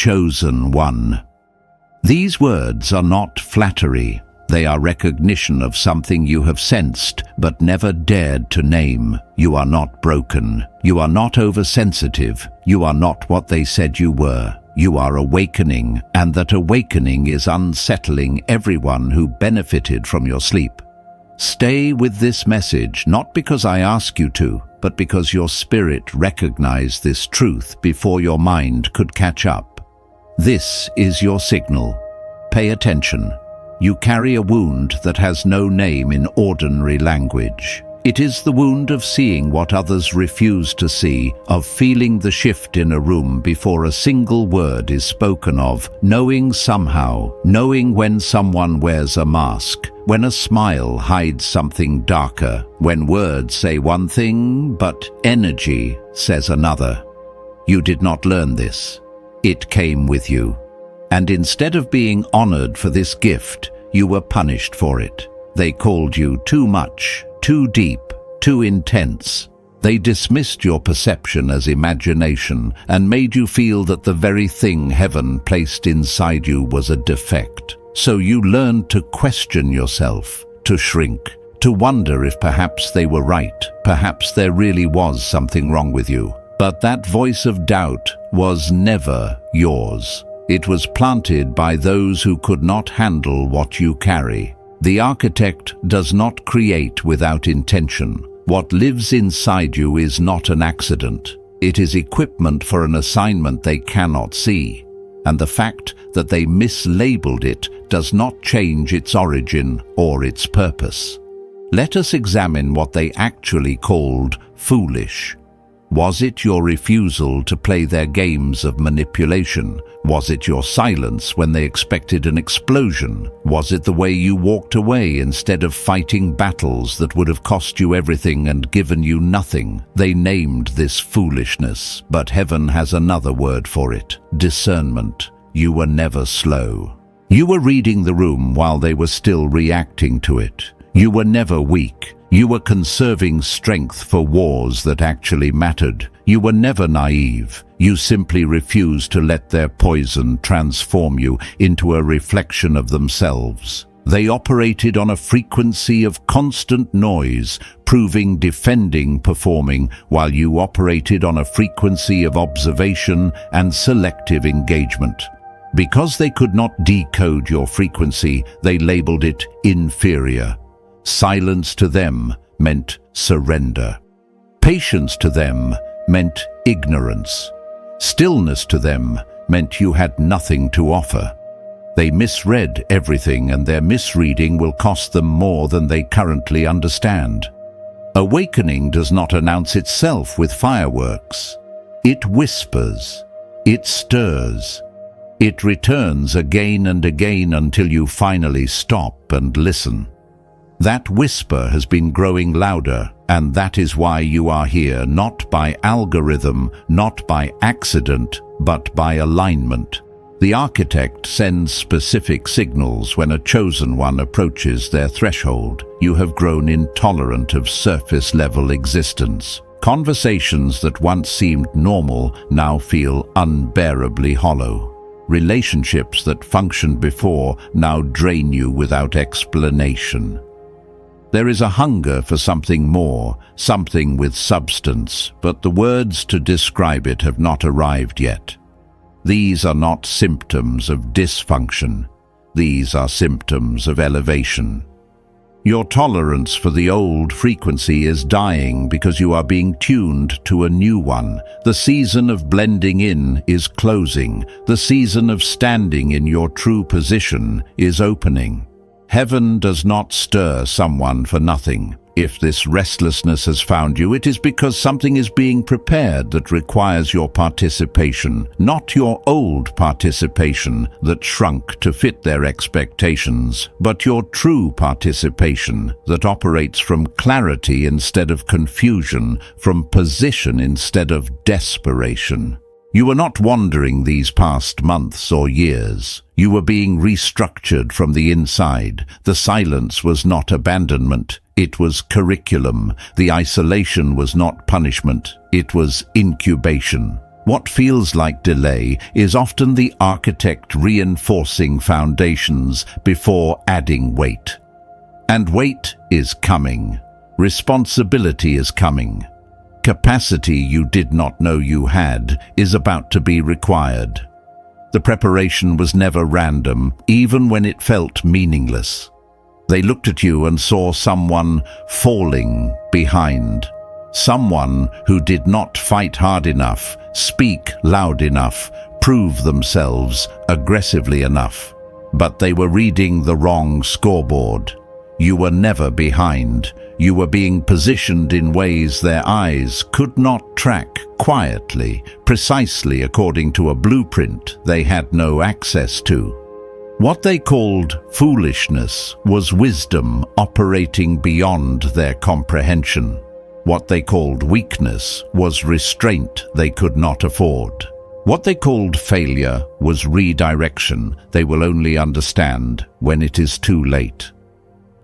chosen one. These words are not flattery. They are recognition of something you have sensed but never dared to name. You are not broken. You are not oversensitive. You are not what they said you were. You are awakening, and that awakening is unsettling everyone who benefited from your sleep. Stay with this message, not because I ask you to, but because your spirit recognized this truth before your mind could catch up. This is your signal. Pay attention. You carry a wound that has no name in ordinary language. It is the wound of seeing what others refuse to see, of feeling the shift in a room before a single word is spoken of, knowing somehow, knowing when someone wears a mask, when a smile hides something darker, when words say one thing, but energy says another. You did not learn this. It came with you. And instead of being honored for this gift, you were punished for it. They called you too much, too deep, too intense. They dismissed your perception as imagination and made you feel that the very thing heaven placed inside you was a defect. So you learned to question yourself, to shrink, to wonder if perhaps they were right, perhaps there really was something wrong with you. But that voice of doubt was never yours. It was planted by those who could not handle what you carry. The architect does not create without intention. What lives inside you is not an accident. It is equipment for an assignment they cannot see. And the fact that they mislabeled it does not change its origin or its purpose. Let us examine what they actually called foolish. Was it your refusal to play their games of manipulation? Was it your silence when they expected an explosion? Was it the way you walked away instead of fighting battles that would have cost you everything and given you nothing? They named this foolishness, but heaven has another word for it: discernment. You were never slow. You were reading the room while they were still reacting to it. You were never weak. You were conserving strength for wars that actually mattered. You were never naive. You simply refused to let their poison transform you into a reflection of themselves. They operated on a frequency of constant noise, proving, defending, performing, while you operated on a frequency of observation and selective engagement. Because they could not decode your frequency, they labeled it inferior. Silence to them meant surrender. Patience to them meant ignorance. Stillness to them meant you had nothing to offer. They misread everything, and their misreading will cost them more than they currently understand. Awakening does not announce itself with fireworks. It whispers. It stirs. It returns again and again until you finally stop and listen. That whisper has been growing louder, and that is why you are here, not by algorithm, not by accident, but by alignment. The architect sends specific signals when a chosen one approaches their threshold. You have grown intolerant of surface-level existence. Conversations that once seemed normal now feel unbearably hollow. Relationships that functioned before now drain you without explanation. There is a hunger for something more, something with substance, but the words to describe it have not arrived yet. These are not symptoms of dysfunction. These are symptoms of elevation. Your tolerance for the old frequency is dying because you are being tuned to a new one. The season of blending in is closing. The season of standing in your true position is opening. Heaven does not stir someone for nothing. If this restlessness has found you, it is because something is being prepared that requires your participation, not your old participation that shrunk to fit their expectations, but your true participation that operates from clarity instead of confusion, from position instead of desperation. You were not wandering these past months or years. You were being restructured from the inside. The silence was not abandonment. It was curriculum. The isolation was not punishment. It was incubation. What feels like delay is often the architect reinforcing foundations before adding weight. And weight is coming. Responsibility is coming. Capacity you did not know you had is about to be required. The preparation was never random, even when it felt meaningless. They looked at you and saw someone falling behind. Someone who did not fight hard enough, speak loud enough, prove themselves aggressively enough. But they were reading the wrong scoreboard. You were never behind. You were being positioned in ways their eyes could not track quietly, precisely according to a blueprint they had no access to. What they called foolishness was wisdom operating beyond their comprehension. What they called weakness was restraint they could not afford. What they called failure was redirection they will only understand when it is too late.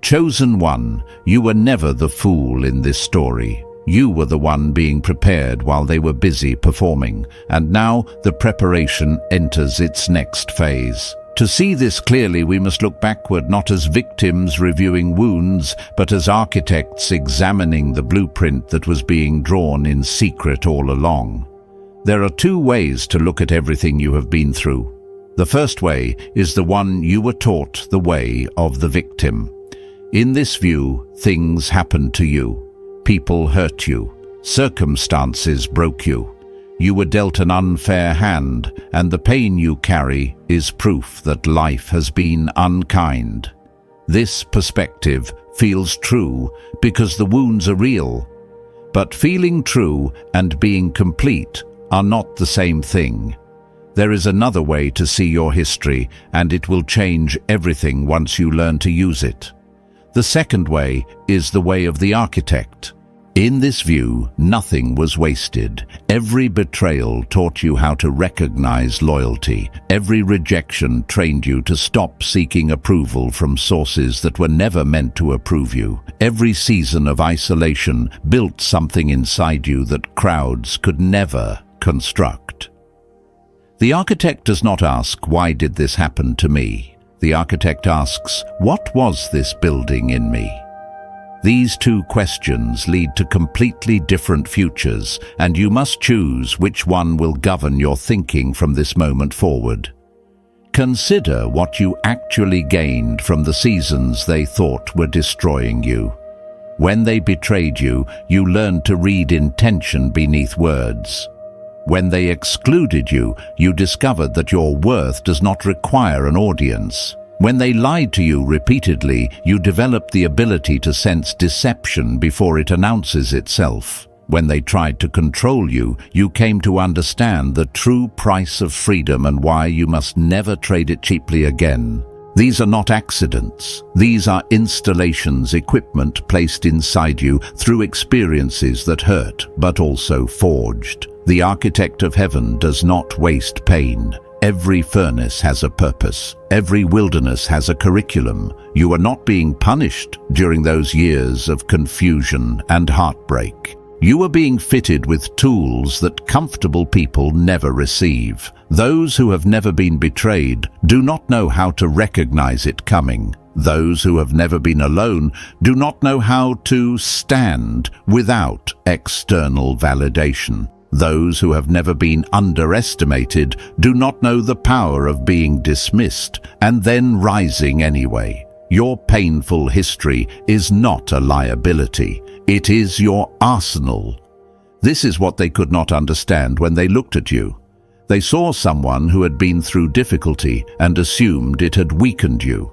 Chosen one, you were never the fool in this story. You were the one being prepared while they were busy performing, and now the preparation enters its next phase. To see this clearly, we must look backward, not as victims reviewing wounds, but as architects examining the blueprint that was being drawn in secret all along. There are two ways to look at everything you have been through. The first way is the one you were taught, the way of the victim. In this view, things happened to you. People hurt you. Circumstances broke you. You were dealt an unfair hand, and the pain you carry is proof that life has been unkind. This perspective feels true because the wounds are real. But feeling true and being complete are not the same thing. There is another way to see your history, and it will change everything once you learn to use it. The second way is the way of the architect. In this view, nothing was wasted. Every betrayal taught you how to recognize loyalty. Every rejection trained you to stop seeking approval from sources that were never meant to approve you. Every season of isolation built something inside you that crowds could never construct. The architect does not ask, "Why did this happen to me?" The architect asks, "What was this building in me?" These two questions lead to completely different futures, and you must choose which one will govern your thinking from this moment forward. Consider what you actually gained from the seasons they thought were destroying you. When they betrayed you, you learned to read intention beneath words. When they excluded you, you discovered that your worth does not require an audience. When they lied to you repeatedly, you developed the ability to sense deception before it announces itself. When they tried to control you, you came to understand the true price of freedom and why you must never trade it cheaply again. These are not accidents. These are installations, equipment placed inside you through experiences that hurt, but also forged. The architect of heaven does not waste pain. Every furnace has a purpose. Every wilderness has a curriculum. You are not being punished during those years of confusion and heartbreak. You are being fitted with tools that comfortable people never receive. Those who have never been betrayed do not know how to recognize it coming. Those who have never been alone do not know how to stand without external validation. Those who have never been underestimated do not know the power of being dismissed and then rising anyway. Your painful history is not a liability. It is your arsenal. This is what they could not understand when they looked at you. They saw someone who had been through difficulty and assumed it had weakened you.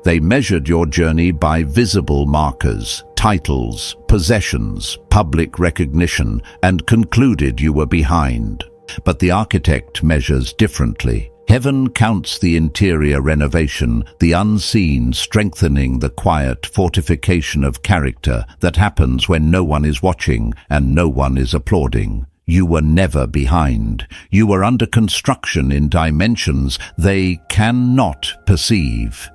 They measured your journey by visible markers, titles, possessions, public recognition, and concluded you were behind. But the architect measures differently. Heaven counts the interior renovation, the unseen strengthening, the quiet fortification of character that happens when no one is watching and no one is applauding. You were never behind. You were under construction in dimensions they cannot perceive.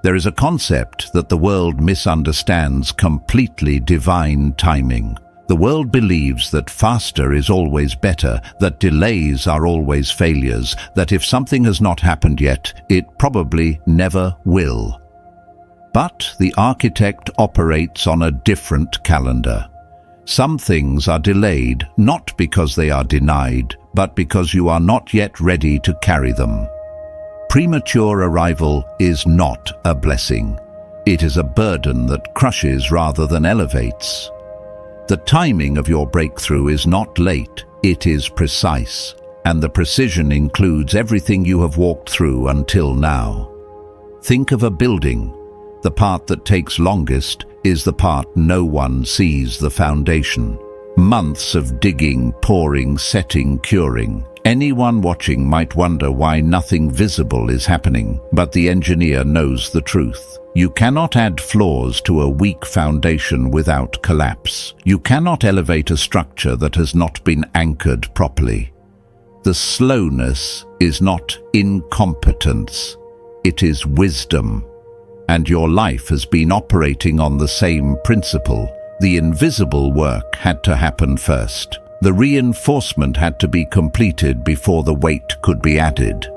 There is a concept that the world misunderstands: completely divine timing. The world believes that faster is always better, that delays are always failures, that if something has not happened yet, it probably never will. But the architect operates on a different calendar. Some things are delayed, not because they are denied, but because you are not yet ready to carry them. Premature arrival is not a blessing. It is a burden that crushes rather than elevates. The timing of your breakthrough is not late, it is precise, and the precision includes everything you have walked through until now. Think of a building. The part that takes longest is the part no one sees the foundation. Months of digging, pouring, setting, curing. Anyone watching might wonder why nothing visible is happening, but the engineer knows the truth. You cannot add floors to a weak foundation without collapse. You cannot elevate a structure that has not been anchored properly. The slowness is not incompetence, it is wisdom. And your life has been operating on the same principle. The invisible work had to happen first. The reinforcement had to be completed before the weight could be added.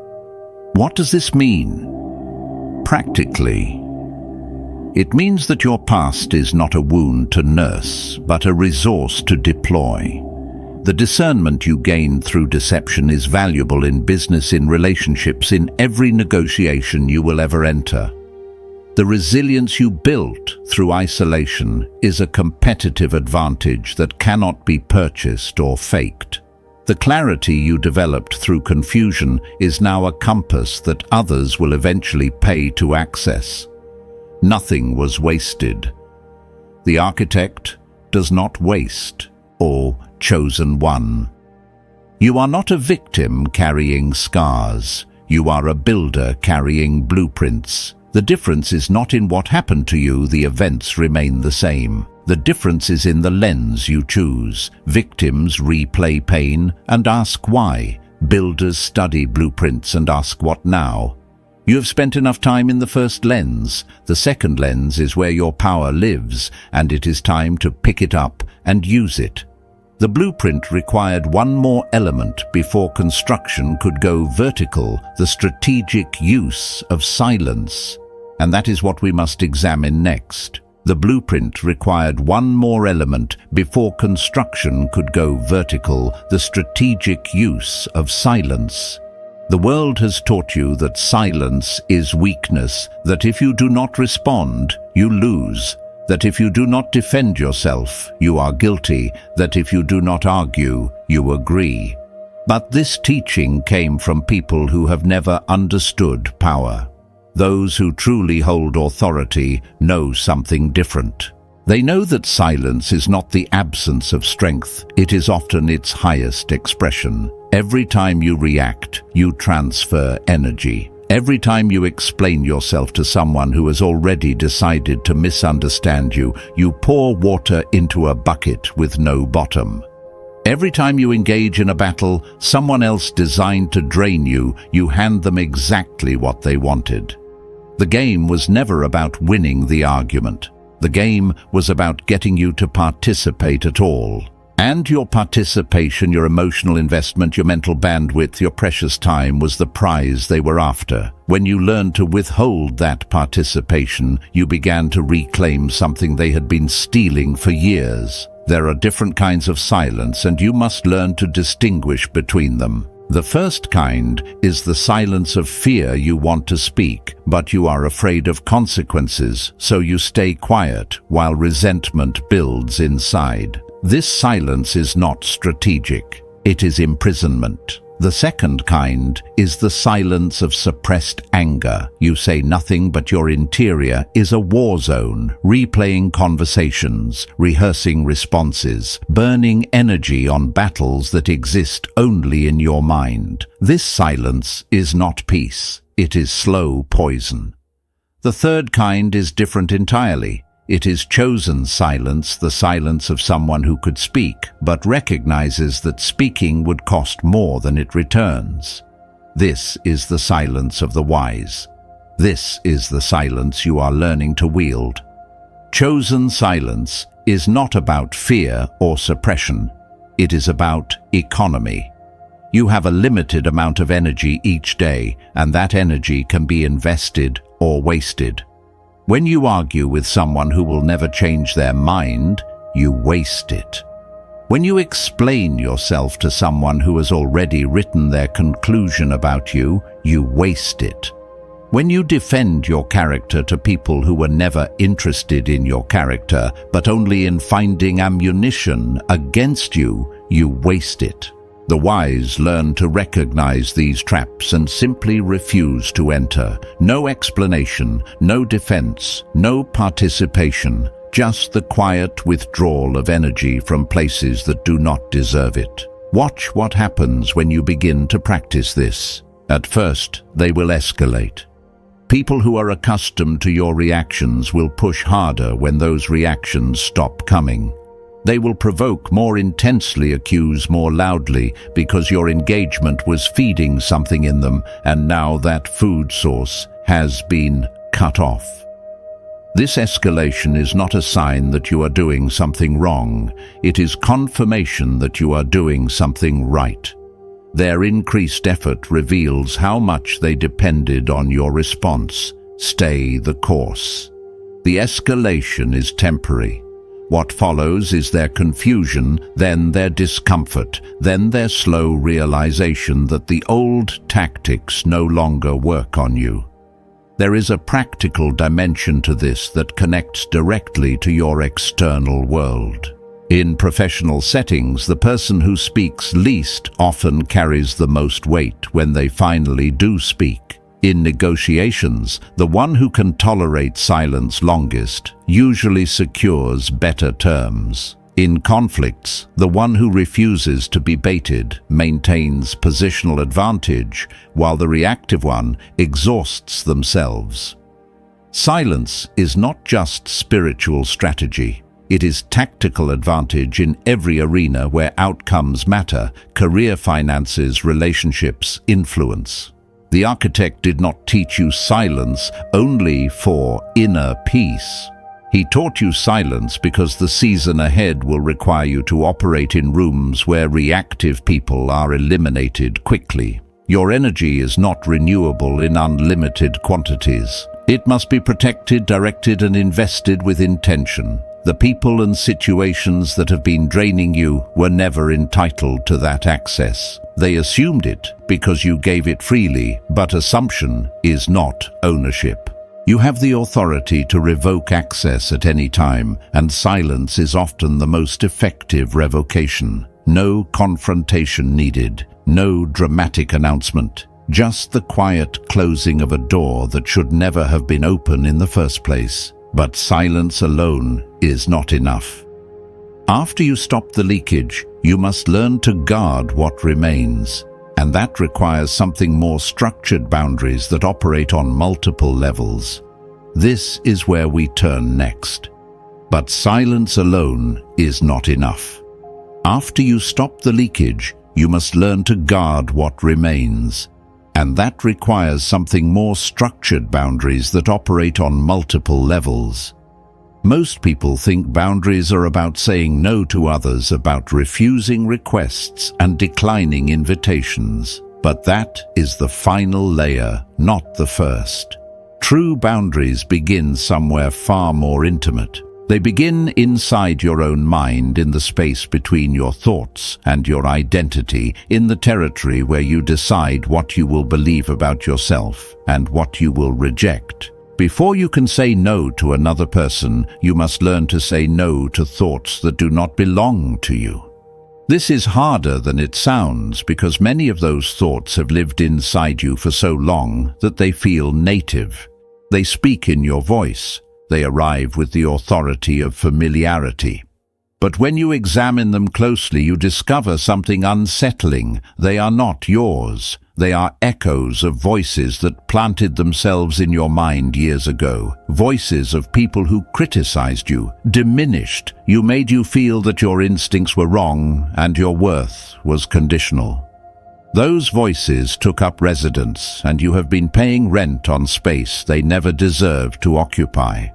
What does this mean? Practically, it means that your past is not a wound to nurse, but a resource to deploy. The discernment you gain through deception is valuable in business, in relationships, in every negotiation you will ever enter. The resilience you built through isolation is a competitive advantage that cannot be purchased or faked. The clarity you developed through confusion is now a compass that others will eventually pay to access. Nothing was wasted. The architect does not waste, or chosen one. You are not a victim carrying scars. You are a builder carrying blueprints. The difference is not in what happened to you, the events remain the same. The difference is in the lens you choose. Victims replay pain and ask why. Builders study blueprints and ask what now. You have spent enough time in the first lens. The second lens is where your power lives, and it is time to pick it up and use it. The blueprint required one more element before construction could go vertical: the strategic use of silence. And that is what we must examine next. The blueprint required one more element before construction could go vertical: the strategic use of silence. The world has taught you that silence is weakness, that if you do not respond, you lose, that if you do not defend yourself, you are guilty, that if you do not argue, you agree. But this teaching came from people who have never understood power. Those who truly hold authority know something different. They know that silence is not the absence of strength, it is often its highest expression. Every time you react, you transfer energy. Every time you explain yourself to someone who has already decided to misunderstand you, you pour water into a bucket with no bottom. Every time you engage in a battle someone else designed to drain you, you hand them exactly what they wanted. The game was never about winning the argument. The game was about getting you to participate at all. And your participation, your emotional investment, your mental bandwidth, your precious time was the prize they were after. When you learned to withhold that participation, you began to reclaim something they had been stealing for years. There are different kinds of silence, and you must learn to distinguish between them. The first kind is the silence of fear. You want to speak, but you are afraid of consequences, so you stay quiet while resentment builds inside. This silence is not strategic, it is imprisonment. The second kind is the silence of suppressed anger. You say nothing, but your interior is a war zone, replaying conversations, rehearsing responses, burning energy on battles that exist only in your mind. This silence is not peace, it is slow poison. The third kind is different entirely. It is chosen silence, the silence of someone who could speak, but recognizes that speaking would cost more than it returns. This is the silence of the wise. This is the silence you are learning to wield. Chosen silence is not about fear or suppression. It is about economy. You have a limited amount of energy each day, and that energy can be invested or wasted. When you argue with someone who will never change their mind, you waste it. When you explain yourself to someone who has already written their conclusion about you, you waste it. When you defend your character to people who were never interested in your character, but only in finding ammunition against you, you waste it. The wise learn to recognize these traps and simply refuse to enter. No explanation, no defense, no participation, just the quiet withdrawal of energy from places that do not deserve it. Watch what happens when you begin to practice this. At first, they will escalate. People who are accustomed to your reactions will push harder when those reactions stop coming. They will provoke more intensely, accuse more loudly, because your engagement was feeding something in them, and now that food source has been cut off. This escalation is not a sign that you are doing something wrong. It is confirmation that you are doing something right. Their increased effort reveals how much they depended on your response. Stay the course. The escalation is temporary. What follows is their confusion, then their discomfort, then their slow realization that the old tactics no longer work on you. There is a practical dimension to this that connects directly to your external world. In professional settings, the person who speaks least often carries the most weight when they finally do speak. In negotiations, the one who can tolerate silence longest usually secures better terms. In conflicts, the one who refuses to be baited maintains positional advantage, while the reactive one exhausts themselves. Silence is not just spiritual strategy. It is tactical advantage in every arena where outcomes matter: career, finances, relationships, influence. The architect did not teach you silence only for inner peace. He taught you silence because the season ahead will require you to operate in rooms where reactive people are eliminated quickly. Your energy is not renewable in unlimited quantities. It must be protected, directed, and invested with intention. The people and situations that have been draining you were never entitled to that access. They assumed it because you gave it freely, but assumption is not ownership. You have the authority to revoke access at any time, and silence is often the most effective revocation. No confrontation needed, no dramatic announcement, just the quiet closing of a door that should never have been open in the first place. But silence alone is not enough. After you stop the leakage, you must learn to guard what remains, and that requires something more structured: boundaries that operate on multiple levels. This is where we turn next. But silence alone is not enough. After you stop the leakage, you must learn to guard what remains, and that requires something more structured: boundaries that operate on multiple levels. Most people think boundaries are about saying no to others, about refusing requests and declining invitations. But that is the final layer, not the first. True boundaries begin somewhere far more intimate. They begin inside your own mind, in the space between your thoughts and your identity, in the territory where you decide what you will believe about yourself and what you will reject. Before you can say no to another person, you must learn to say no to thoughts that do not belong to you. This is harder than it sounds, because many of those thoughts have lived inside you for so long that they feel native. They speak in your voice. They arrive with the authority of familiarity. But when you examine them closely, you discover something unsettling. They are not yours. They are echoes of voices that planted themselves in your mind years ago. Voices of people who criticized you, diminished you, made you feel that your instincts were wrong and your worth was conditional. Those voices took up residence, and you have been paying rent on space they never deserved to occupy.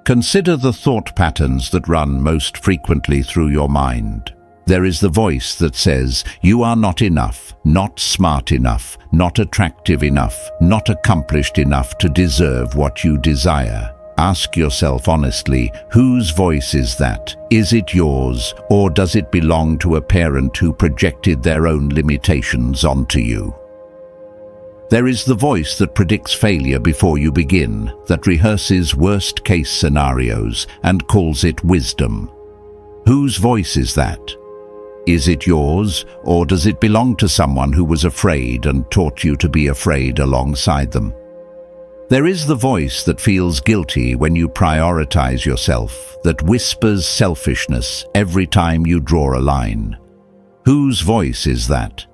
Consider the thought patterns that run most frequently through your mind. There is the voice that says, "You are not enough, not smart enough, not attractive enough, not accomplished enough to deserve what you desire." Ask yourself honestly, whose voice is that? Is it yours, or does it belong to a parent who projected their own limitations onto you? There is the voice that predicts failure before you begin, that rehearses worst-case scenarios and calls it wisdom. Whose voice is that? Is it yours, or does it belong to someone who was afraid and taught you to be afraid alongside them? There is the voice that feels guilty when you prioritize yourself, that whispers selfishness every time you draw a line. Whose voice is that?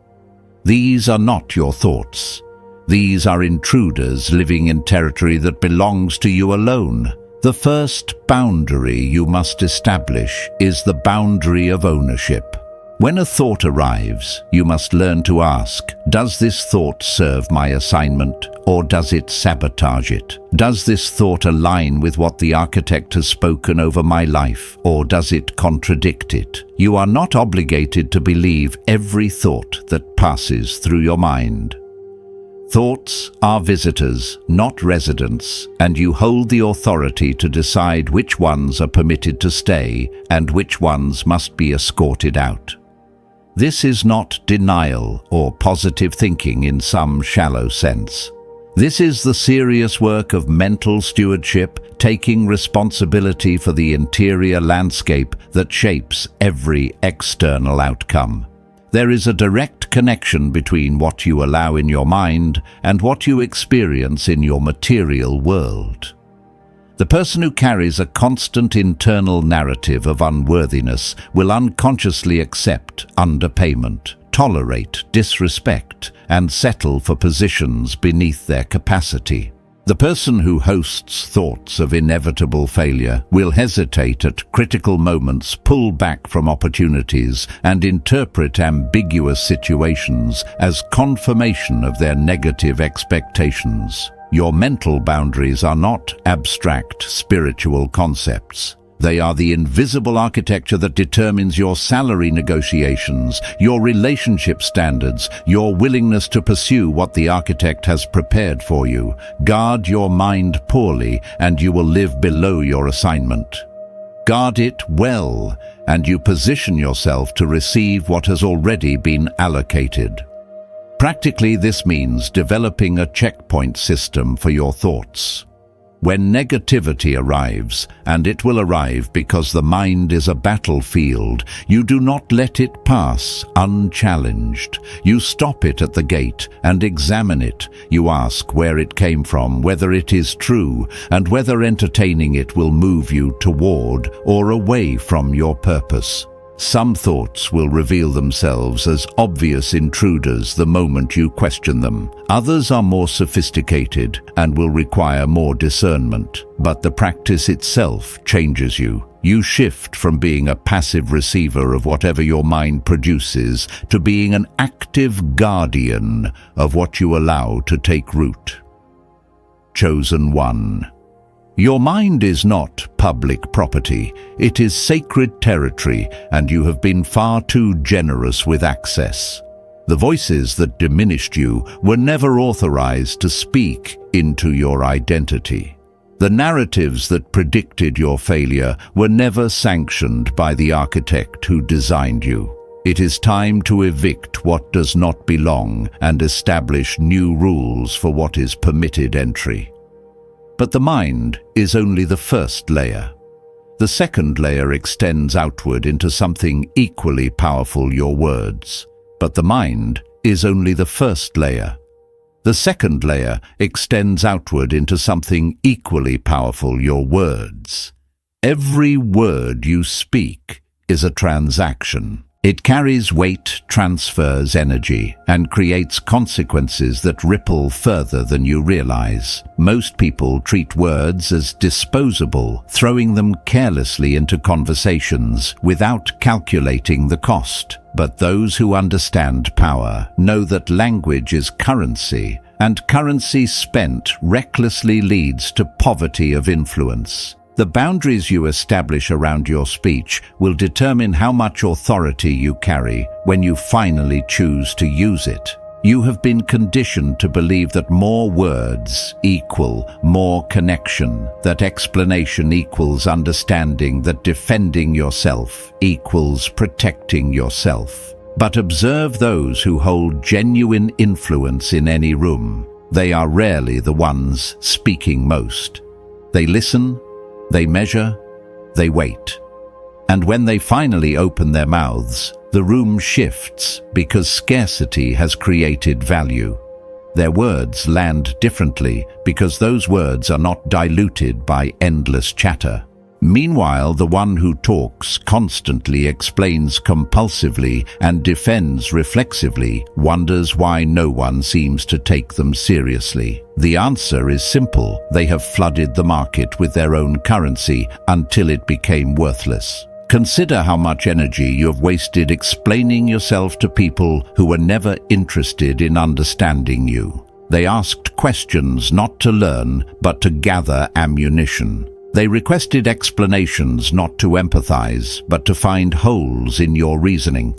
These are not your thoughts. These are intruders living in territory that belongs to you alone. The first boundary you must establish is the boundary of ownership. When a thought arrives, you must learn to ask, does this thought serve my assignment, or does it sabotage it? Does this thought align with what the architect has spoken over my life, or does it contradict it? You are not obligated to believe every thought that passes through your mind. Thoughts are visitors, not residents, and you hold the authority to decide which ones are permitted to stay and which ones must be escorted out. This is not denial or positive thinking in some shallow sense. This is the serious work of mental stewardship, taking responsibility for the interior landscape that shapes every external outcome. There is a direct connection between what you allow in your mind and what you experience in your material world. The person who carries a constant internal narrative of unworthiness will unconsciously accept underpayment, tolerate disrespect, and settle for positions beneath their capacity. The person who hosts thoughts of inevitable failure will hesitate at critical moments, pull back from opportunities, and interpret ambiguous situations as confirmation of their negative expectations. Your mental boundaries are not abstract spiritual concepts. They are the invisible architecture that determines your salary negotiations, your relationship standards, your willingness to pursue what the architect has prepared for you. Guard your mind poorly, and you will live below your assignment. Guard it well, and you position yourself to receive what has already been allocated. Practically, this means developing a checkpoint system for your thoughts. When negativity arrives, and it will arrive because the mind is a battlefield, you do not let it pass unchallenged. You stop it at the gate and examine it. You ask where it came from, whether it is true, and whether entertaining it will move you toward or away from your purpose. Some thoughts will reveal themselves as obvious intruders the moment you question them. Others are more sophisticated and will require more discernment. But the practice itself changes you. You shift from being a passive receiver of whatever your mind produces to being an active guardian of what you allow to take root. Chosen one. Your mind is not public property. It is sacred territory, and you have been far too generous with access. The voices that diminished you were never authorized to speak into your identity. The narratives that predicted your failure were never sanctioned by the architect who designed you. It is time to evict what does not belong and establish new rules for what is permitted entry. But the mind is only the first layer. The second layer extends outward into something equally powerful, your words. But the mind is only the first layer. The second layer extends outward into something equally powerful, your words. Every word you speak is a transaction. It carries weight, transfers energy, and creates consequences that ripple further than you realize. Most people treat words as disposable, throwing them carelessly into conversations without calculating the cost. But those who understand power know that language is currency, and currency spent recklessly leads to poverty of influence. The boundaries you establish around your speech will determine how much authority you carry when you finally choose to use it. You have been conditioned to believe that more words equal more connection, that explanation equals understanding, that defending yourself equals protecting yourself. But observe those who hold genuine influence in any room. They are rarely the ones speaking most. They listen, they measure, they wait. And when they finally open their mouths, the room shifts because scarcity has created value. Their words land differently because those words are not diluted by endless chatter. Meanwhile, the one who talks constantly, explains compulsively, and defends reflexively wonders why no one seems to take them seriously. The answer is simple: they have flooded the market with their own currency until it became worthless. Consider how much energy you have wasted explaining yourself to people who were never interested in understanding you. They asked questions not to learn, but to gather ammunition. They requested explanations not to empathize, but to find holes in your reasoning.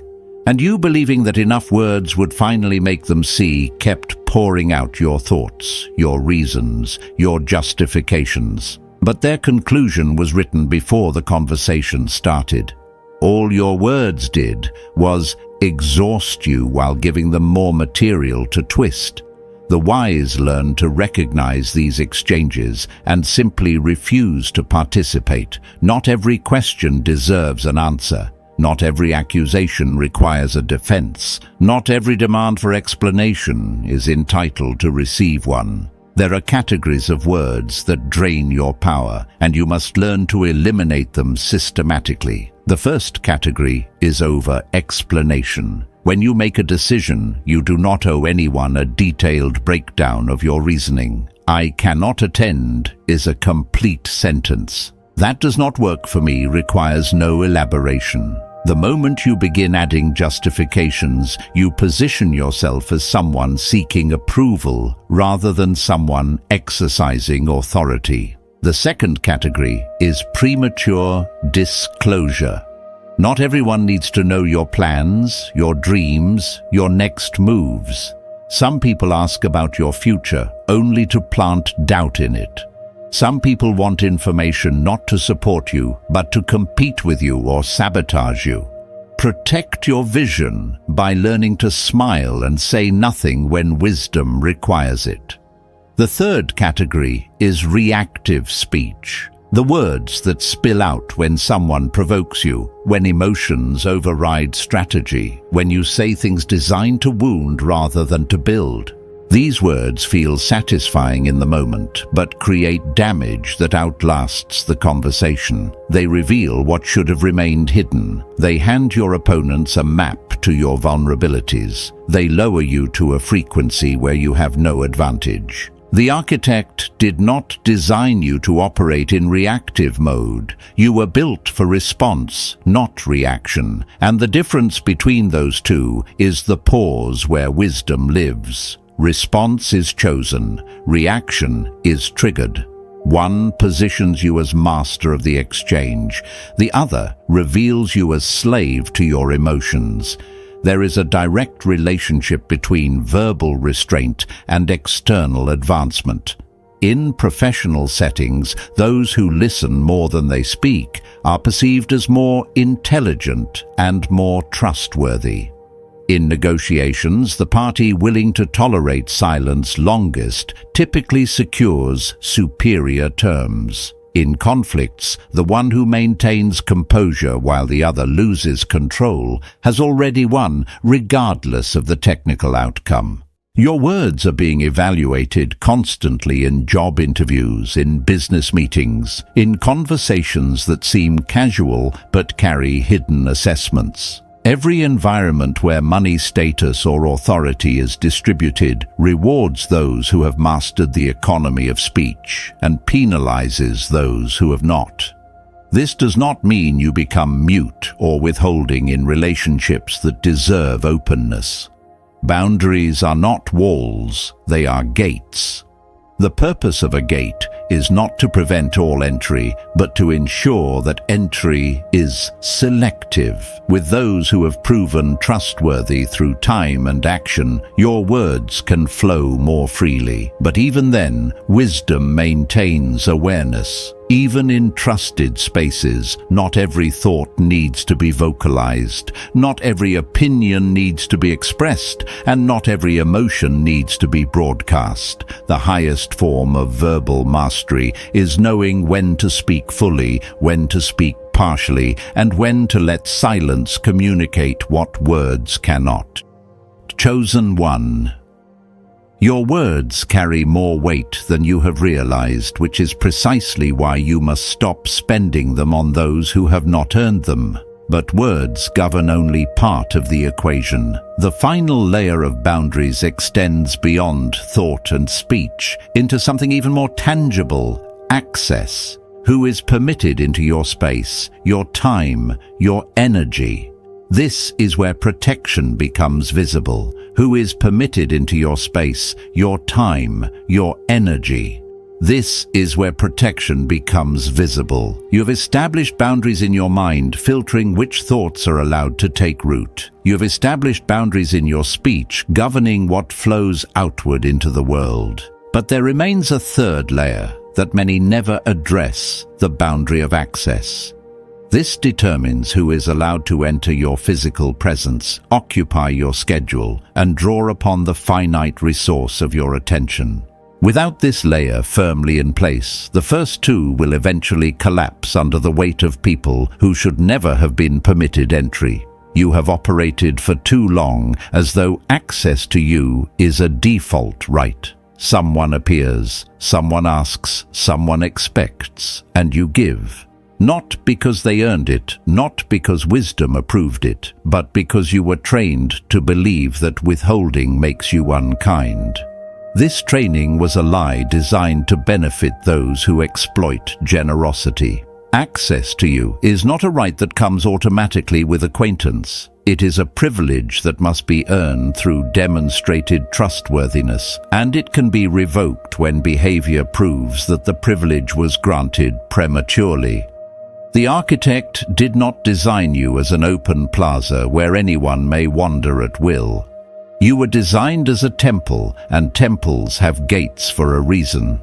And you, believing that enough words would finally make them see, kept pouring out your thoughts, your reasons, your justifications. But their conclusion was written before the conversation started. All your words did was exhaust you while giving them more material to twist. The wise learn to recognize these exchanges and simply refuse to participate. Not every question deserves an answer. Not every accusation requires a defense. Not every demand for explanation is entitled to receive one. There are categories of words that drain your power, and you must learn to eliminate them systematically. The first category is over-explanation. When you make a decision, you do not owe anyone a detailed breakdown of your reasoning. "I cannot attend" is a complete sentence. "That does not work for me" requires no elaboration. The moment you begin adding justifications, you position yourself as someone seeking approval rather than someone exercising authority. The second category is premature disclosure. Not everyone needs to know your plans, your dreams, your next moves. Some people ask about your future only to plant doubt in it. Some people want information not to support you, but to compete with you or sabotage you. Protect your vision by learning to smile and say nothing when wisdom requires it. The third category is reactive speech. The words that spill out when someone provokes you, when emotions override strategy, when you say things designed to wound rather than to build. These words feel satisfying in the moment, but create damage that outlasts the conversation. They reveal what should have remained hidden. They hand your opponents a map to your vulnerabilities. They lower you to a frequency where you have no advantage. The architect did not design you to operate in reactive mode. You were built for response, not reaction. And the difference between those two is the pause where wisdom lives. Response is chosen, reaction is triggered. One positions you as master of the exchange, the other reveals you as slave to your emotions. There is a direct relationship between verbal restraint and external advancement. In professional settings, those who listen more than they speak are perceived as more intelligent and more trustworthy. In negotiations, the party willing to tolerate silence longest typically secures superior terms. In conflicts, the one who maintains composure while the other loses control has already won, regardless of the technical outcome. Your words are being evaluated constantly in job interviews, in business meetings, in conversations that seem casual but carry hidden assessments. Every environment where money, status, or authority is distributed rewards those who have mastered the economy of speech and penalizes those who have not. This does not mean you become mute or withholding in relationships that deserve openness. Boundaries are not walls, they are gates. The purpose of a gate is not to prevent all entry, but to ensure that entry is selective. With those who have proven trustworthy through time and action, your words can flow more freely. But even then, wisdom maintains awareness. Even in trusted spaces, not every thought needs to be vocalized, not every opinion needs to be expressed, and not every emotion needs to be broadcast. The highest form of verbal mastery is knowing when to speak fully, when to speak partially, and when to let silence communicate what words cannot. Chosen one. Your words carry more weight than you have realized, which is precisely why you must stop spending them on those who have not earned them. But words govern only part of the equation. The final layer of boundaries extends beyond thought and speech into something even more tangible: access. Who is permitted into your space, your time, your energy? This is where protection becomes visible. Who is permitted into your space, your time, your energy? This is where protection becomes visible. You have established boundaries in your mind, filtering which thoughts are allowed to take root. You have established boundaries in your speech, governing what flows outward into the world. But there remains a third layer that many never address: the boundary of access. This determines who is allowed to enter your physical presence, occupy your schedule, and draw upon the finite resource of your attention. Without this layer firmly in place, the first two will eventually collapse under the weight of people who should never have been permitted entry. You have operated for too long as though access to you is a default right. Someone appears, someone asks, someone expects, and you give. Not because they earned it, not because wisdom approved it, but because you were trained to believe that withholding makes you unkind. This training was a lie designed to benefit those who exploit generosity. Access to you is not a right that comes automatically with acquaintance. It is a privilege that must be earned through demonstrated trustworthiness, and it can be revoked when behavior proves that the privilege was granted prematurely. The architect did not design you as an open plaza where anyone may wander at will. You were designed as a temple, and temples have gates for a reason.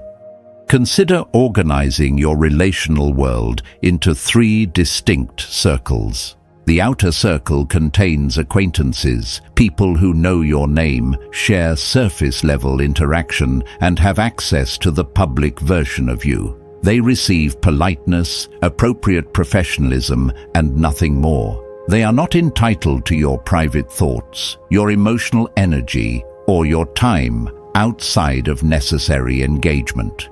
Consider organizing your relational world into 3 distinct circles. The outer circle contains acquaintances, people who know your name, share surface-level interaction, and have access to the public version of you. They receive politeness, appropriate professionalism, and nothing more. They are not entitled to your private thoughts, your emotional energy, or your time outside of necessary engagement.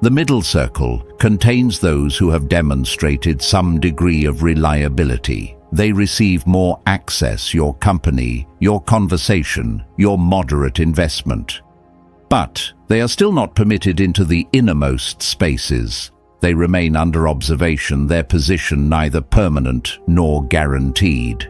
The middle circle contains those who have demonstrated some degree of reliability. They receive more access, your company, your conversation, your moderate investment. But they are still not permitted into the innermost spaces. They remain under observation, their position neither permanent nor guaranteed.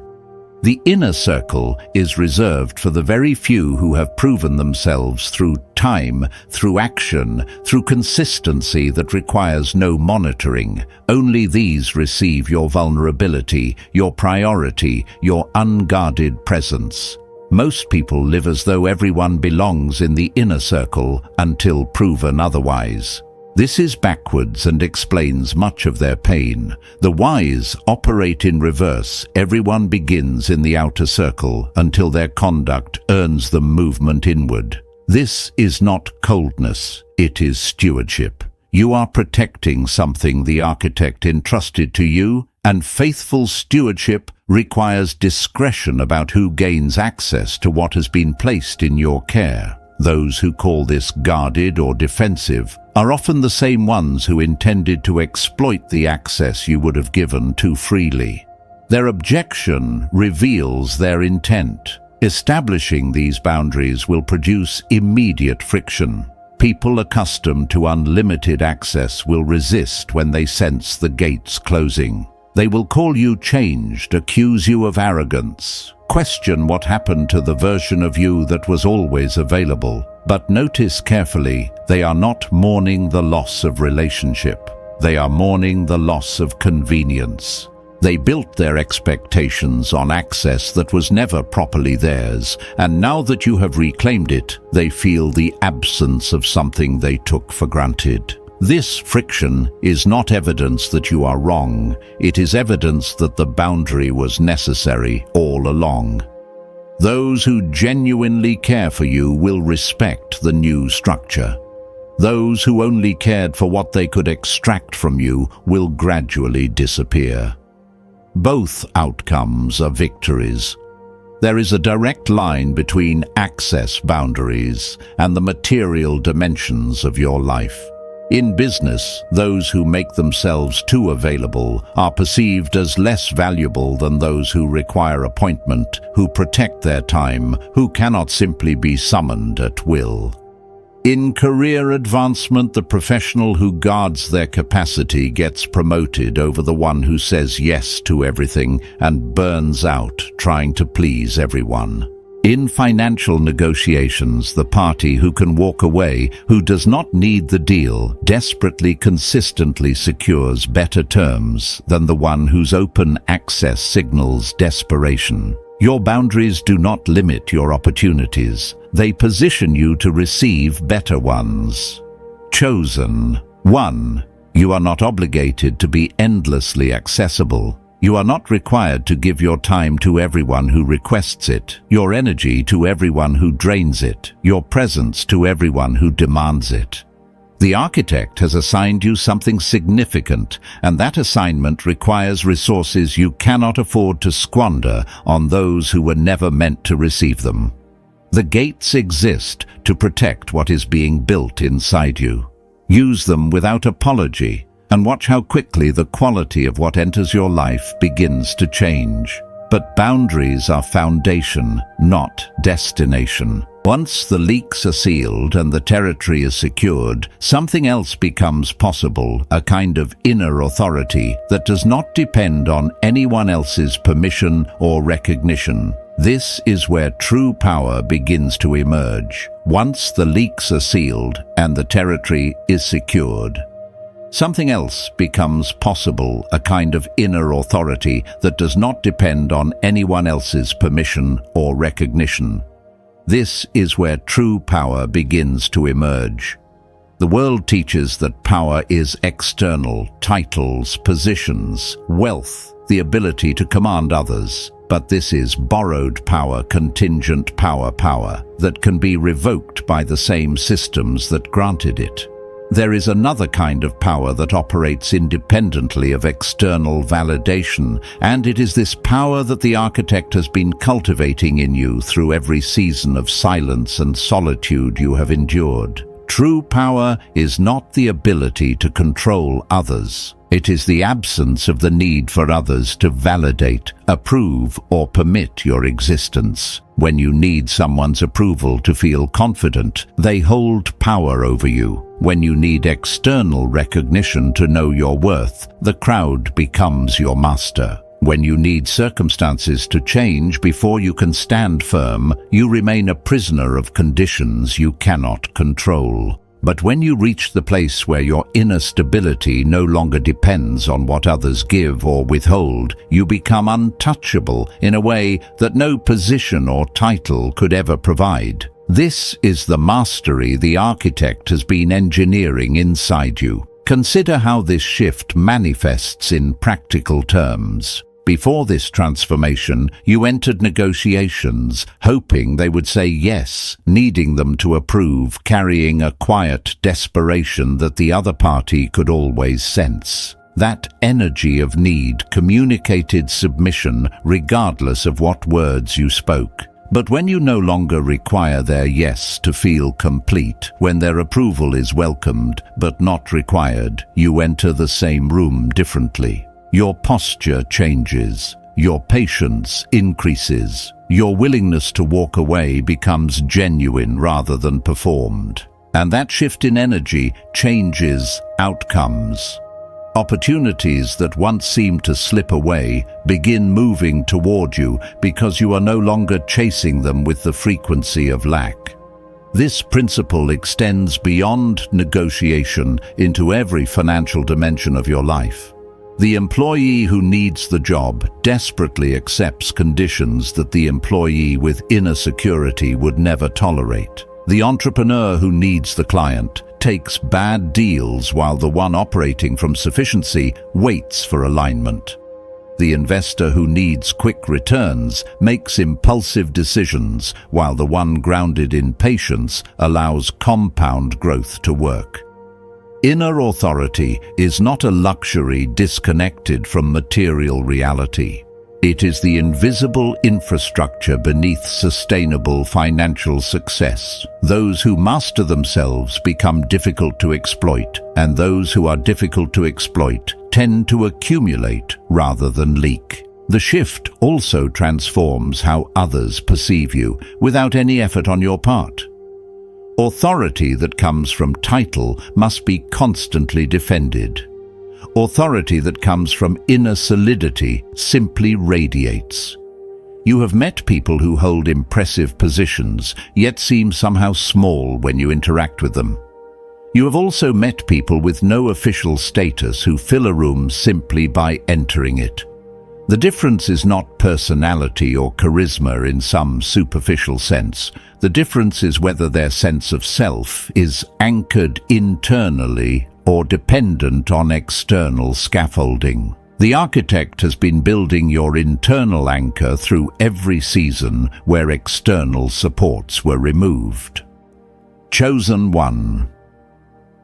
The inner circle is reserved for the very few who have proven themselves through time, through action, through consistency that requires no monitoring. Only these receive your vulnerability, your priority, your unguarded presence. Most people live as though everyone belongs in the inner circle until proven otherwise. This is backwards and explains much of their pain. The wise operate in reverse. Everyone begins in the outer circle until their conduct earns them movement inward. This is not coldness, it is stewardship. You are protecting something the architect entrusted to you, and faithful stewardship requires discretion about who gains access to what has been placed in your care. Those who call this guarded or defensive are often the same ones who intended to exploit the access you would have given too freely. Their objection reveals their intent. Establishing these boundaries will produce immediate friction. People accustomed to unlimited access will resist when they sense the gates closing. They will call you changed, accuse you of arrogance, question what happened to the version of you that was always available. But notice carefully, they are not mourning the loss of relationship. They are mourning the loss of convenience. They built their expectations on access that was never properly theirs, and now that you have reclaimed it, they feel the absence of something they took for granted. This friction is not evidence that you are wrong. It is evidence that the boundary was necessary all along. Those who genuinely care for you will respect the new structure. Those who only cared for what they could extract from you will gradually disappear. Both outcomes are victories. There is a direct line between access boundaries and the material dimensions of your life. In business, those who make themselves too available are perceived as less valuable than those who require appointment, who protect their time, who cannot simply be summoned at will. In career advancement, the professional who guards their capacity gets promoted over the one who says yes to everything and burns out trying to please everyone. In financial negotiations, the party who can walk away, who does not need the deal, desperately consistently secures better terms than the one whose open access signals desperation. Your boundaries do not limit your opportunities. They position you to receive better ones. Chosen. 1. You are not obligated to be endlessly accessible. You are not required to give your time to everyone who requests it, your energy to everyone who drains it, your presence to everyone who demands it. The architect has assigned you something significant, and that assignment requires resources you cannot afford to squander on those who were never meant to receive them. The gates exist to protect what is being built inside you. Use them without apology, and watch how quickly the quality of what enters your life begins to change. But boundaries are foundation, not destination. Once the leaks are sealed and the territory is secured, something else becomes possible, a kind of inner authority that does not depend on anyone else's permission or recognition. This is where true power begins to emerge. Once the leaks are sealed and the territory is secured, something else becomes possible, a kind of inner authority that does not depend on anyone else's permission or recognition. This is where true power begins to emerge. The world teaches that power is external, titles, positions, wealth, the ability to command others. But this is borrowed power, contingent power that can be revoked by the same systems that granted it. There is another kind of power that operates independently of external validation, and it is this power that the architect has been cultivating in you through every season of silence and solitude you have endured. True power is not the ability to control others. It is the absence of the need for others to validate, approve, or permit your existence. When you need someone's approval to feel confident, they hold power over you. When you need external recognition to know your worth, the crowd becomes your master. When you need circumstances to change before you can stand firm, you remain a prisoner of conditions you cannot control. But when you reach the place where your inner stability no longer depends on what others give or withhold, you become untouchable in a way that no position or title could ever provide. This is the mastery the architect has been engineering inside you. Consider how this shift manifests in practical terms. Before this transformation, you entered negotiations, hoping they would say yes, needing them to approve, carrying a quiet desperation that the other party could always sense. That energy of need communicated submission regardless of what words you spoke. But when you no longer require their yes to feel complete, when their approval is welcomed but not required, you enter the same room differently. Your posture changes, your patience increases, your willingness to walk away becomes genuine rather than performed. And that shift in energy changes outcomes. Opportunities that once seemed to slip away begin moving toward you because you are no longer chasing them with the frequency of lack. This principle extends beyond negotiation into every financial dimension of your life. The employee who needs the job desperately accepts conditions that the employee with inner security would never tolerate. The entrepreneur who needs the client takes bad deals while the one operating from sufficiency waits for alignment. The investor who needs quick returns makes impulsive decisions while the one grounded in patience allows compound growth to work. Inner authority is not a luxury disconnected from material reality. It is the invisible infrastructure beneath sustainable financial success. Those who master themselves become difficult to exploit, and those who are difficult to exploit tend to accumulate rather than leak. The shift also transforms how others perceive you without any effort on your part. Authority that comes from title must be constantly defended. Authority that comes from inner solidity simply radiates. You have met people who hold impressive positions, yet seem somehow small when you interact with them. You have also met people with no official status who fill a room simply by entering it. The difference is not personality or charisma in some superficial sense. The difference is whether their sense of self is anchored internally or dependent on external scaffolding. The architect has been building your internal anchor through every season where external supports were removed. Chosen one.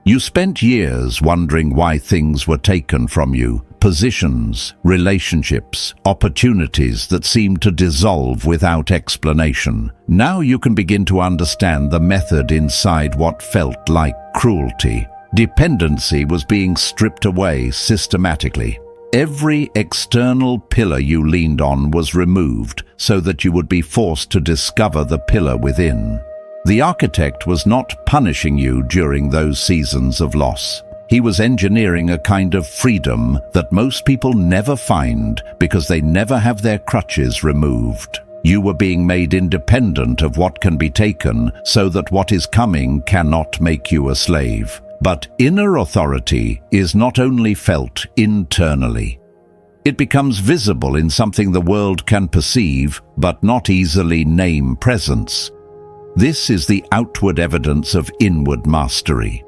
You spent years wondering why things were taken from you, positions, relationships, opportunities that seemed to dissolve without explanation. Now you can begin to understand the method inside what felt like cruelty. Dependency was being stripped away systematically. Every external pillar you leaned on was removed so that you would be forced to discover the pillar within. The architect was not punishing you during those seasons of loss. He was engineering a kind of freedom that most people never find because they never have their crutches removed. You were being made independent of what can be taken so that what is coming cannot make you a slave. But inner authority is not only felt internally. It becomes visible in something the world can perceive but not easily name presence. This is the outward evidence of inward mastery.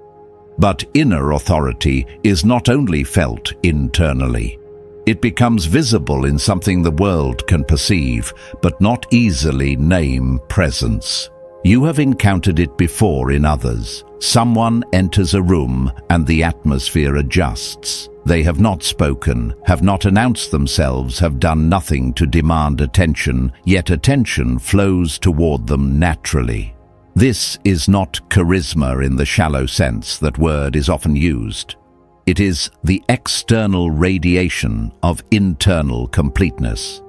But inner authority is not only felt internally. It becomes visible in something the world can perceive but not easily name presence. You have encountered it before in others. Someone enters a room and the atmosphere adjusts. They have not spoken, have not announced themselves, have done nothing to demand attention, yet attention flows toward them naturally. This is not charisma in the shallow sense that word is often used. It is the external radiation of internal completeness.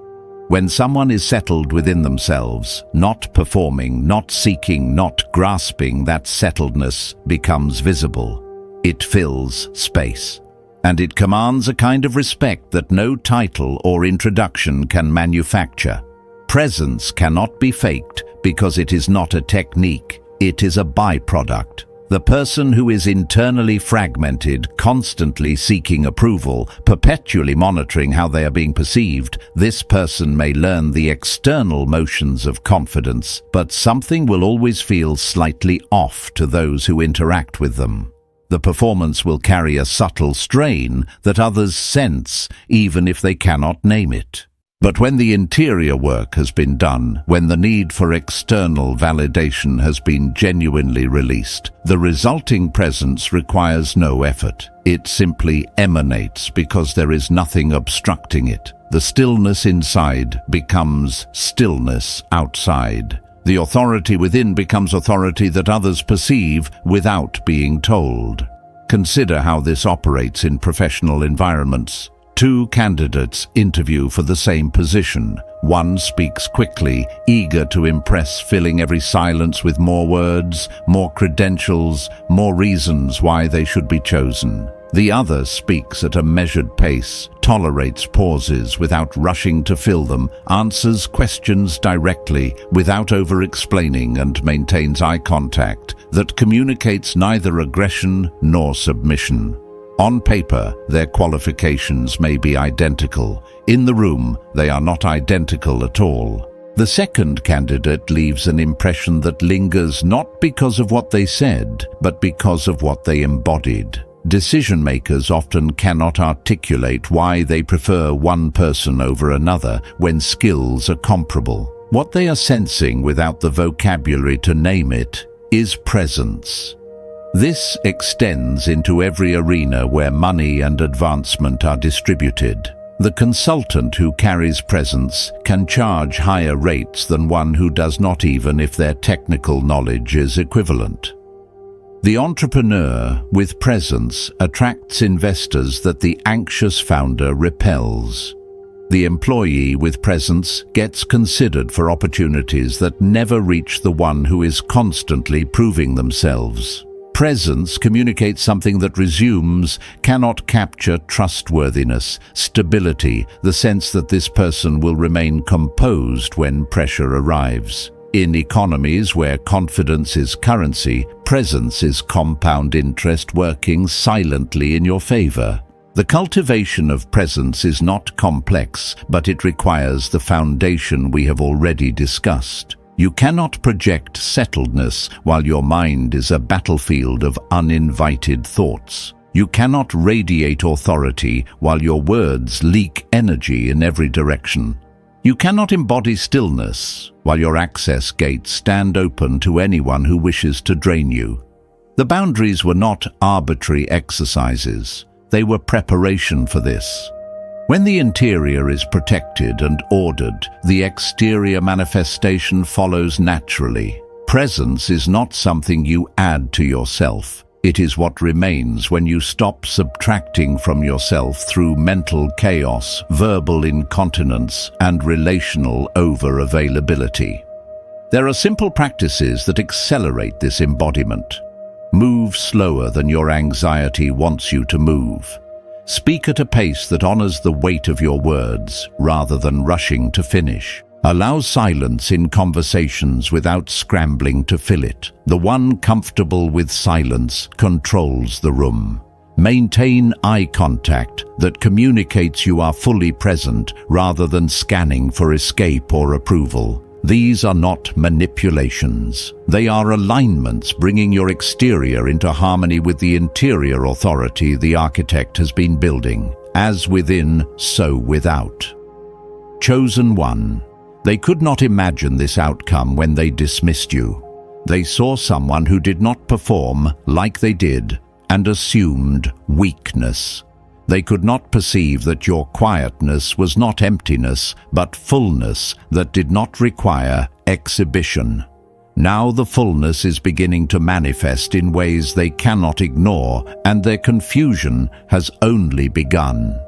When someone is settled within themselves, not performing, not seeking, not grasping, that settledness becomes visible. It fills space. And it commands a kind of respect that no title or introduction can manufacture. Presence cannot be faked because it is not a technique, it is a byproduct. The person who is internally fragmented, constantly seeking approval, perpetually monitoring how they are being perceived, this person may learn the external motions of confidence, but something will always feel slightly off to those who interact with them. The performance will carry a subtle strain that others sense, even if they cannot name it. But when the interior work has been done, when the need for external validation has been genuinely released, the resulting presence requires no effort. It simply emanates because there is nothing obstructing it. The stillness inside becomes stillness outside. The authority within becomes authority that others perceive without being told. Consider how this operates in professional environments. Two candidates interview for the same position. One speaks quickly, eager to impress, filling every silence with more words, more credentials, more reasons why they should be chosen. The other speaks at a measured pace, tolerates pauses without rushing to fill them, answers questions directly without over-explaining, and maintains eye contact that communicates neither aggression nor submission. On paper, their qualifications may be identical. In the room, they are not identical at all. The second candidate leaves an impression that lingers not because of what they said, but because of what they embodied. Decision-makers often cannot articulate why they prefer one person over another when skills are comparable. What they are sensing without the vocabulary to name it is presence. This extends into every arena where money and advancement are distributed. The consultant who carries presence can charge higher rates than one who does not, even if their technical knowledge is equivalent. The entrepreneur with presence attracts investors that the anxious founder repels. The employee with presence gets considered for opportunities that never reach the one who is constantly proving themselves. Presence communicates something that resumes cannot capture: trustworthiness, stability, the sense that this person will remain composed when pressure arrives. In economies where confidence is currency, presence is compound interest working silently in your favor. The cultivation of presence is not complex, but it requires the foundation we have already discussed. You cannot project settledness while your mind is a battlefield of uninvited thoughts. You cannot radiate authority while your words leak energy in every direction. You cannot embody stillness while your access gates stand open to anyone who wishes to drain you. The boundaries were not arbitrary exercises. They were preparation for this. When the interior is protected and ordered, the exterior manifestation follows naturally. Presence is not something you add to yourself. It is what remains when you stop subtracting from yourself through mental chaos, verbal incontinence, and relational over-availability. There are simple practices that accelerate this embodiment. Move slower than your anxiety wants you to move. Speak at a pace that honors the weight of your words rather than rushing to finish. Allow silence in conversations without scrambling to fill it. The one comfortable with silence controls the room. Maintain eye contact that communicates you are fully present rather than scanning for escape or approval. These are not manipulations. They are alignments bringing your exterior into harmony with the interior authority the architect has been building. As within, so without. Chosen one. They could not imagine this outcome when they dismissed you. They saw someone who did not perform like they did and assumed weakness. They could not perceive that your quietness was not emptiness, but fullness that did not require exhibition. Now the fullness is beginning to manifest in ways they cannot ignore, and their confusion has only begun.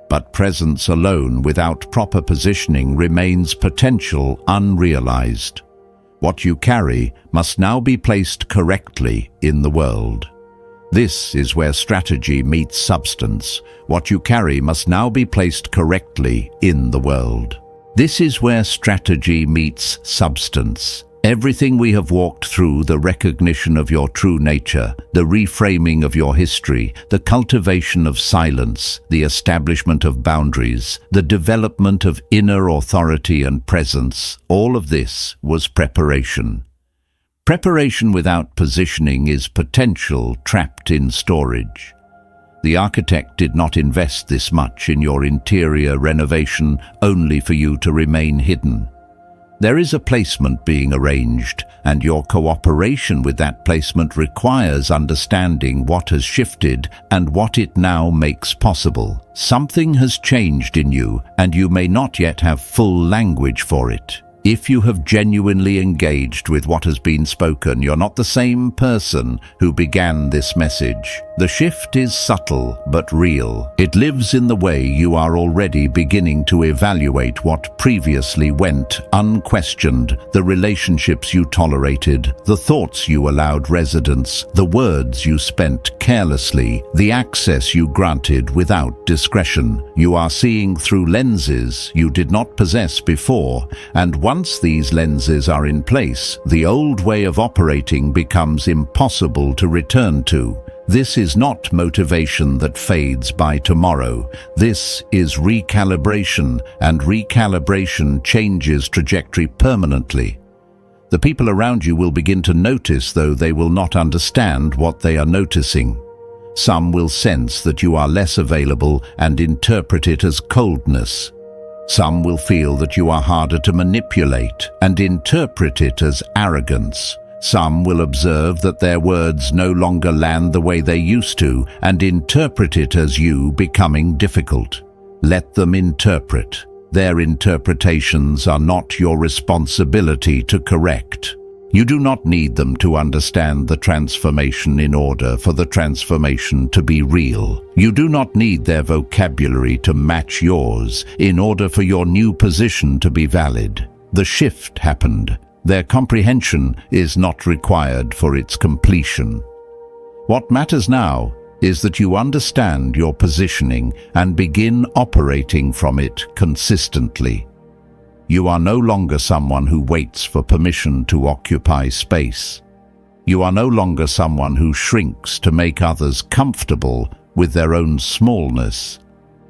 But presence alone without proper positioning remains potential unrealized. What you carry must now be placed correctly in the world. This is where strategy meets substance. What you carry must now be placed correctly in the world. This is where strategy meets substance. Everything we have walked through, the recognition of your true nature, the reframing of your history, the cultivation of silence, the establishment of boundaries, the development of inner authority and presence, all of this was preparation. Preparation without positioning is potential trapped in storage. The architect did not invest this much in your interior renovation only for you to remain hidden. There is a placement being arranged, and your cooperation with that placement requires understanding what has shifted and what it now makes possible. Something has changed in you, and you may not yet have full language for it. If you have genuinely engaged with what has been spoken, you're not the same person who began this message. The shift is subtle but real. It lives in the way you are already beginning to evaluate what previously went unquestioned, the relationships you tolerated, the thoughts you allowed residence, the words you spent carelessly, the access you granted without discretion. You are seeing through lenses you did not possess before, and once these lenses are in place, the old way of operating becomes impossible to return to. This is not motivation that fades by tomorrow. This is recalibration, and recalibration changes trajectory permanently. The people around you will begin to notice, though they will not understand what they are noticing. Some will sense that you are less available and interpret it as coldness. Some will feel that you are harder to manipulate and interpret it as arrogance. Some will observe that their words no longer land the way they used to and interpret it as you becoming difficult. Let them interpret. Their interpretations are not your responsibility to correct. You do not need them to understand the transformation in order for the transformation to be real. You do not need their vocabulary to match yours in order for your new position to be valid. The shift happened. Their comprehension is not required for its completion. What matters now is that you understand your positioning and begin operating from it consistently. You are no longer someone who waits for permission to occupy space. You are no longer someone who shrinks to make others comfortable with their own smallness.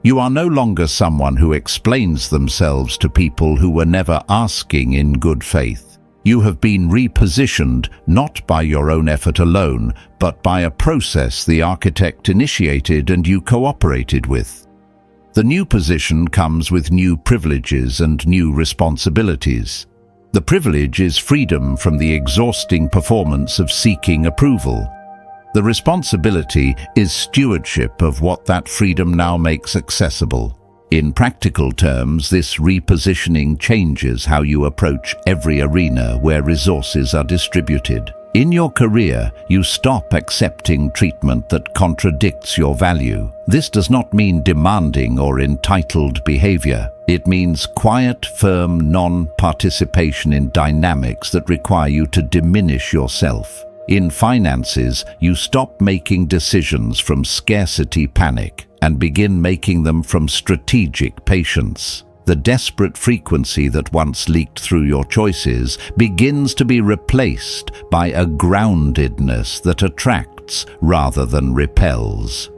You are no longer someone who explains themselves to people who were never asking in good faith. You have been repositioned not by your own effort alone, but by a process the architect initiated and you cooperated with. The new position comes with new privileges and new responsibilities. The privilege is freedom from the exhausting performance of seeking approval. The responsibility is stewardship of what that freedom now makes accessible. In practical terms, this repositioning changes how you approach every arena where resources are distributed. In your career, you stop accepting treatment that contradicts your value. This does not mean demanding or entitled behavior. It means quiet, firm non-participation in dynamics that require you to diminish yourself. In finances, you stop making decisions from scarcity panic and begin making them from strategic patience. The desperate frequency that once leaked through your choices begins to be replaced by a groundedness that attracts rather than repels.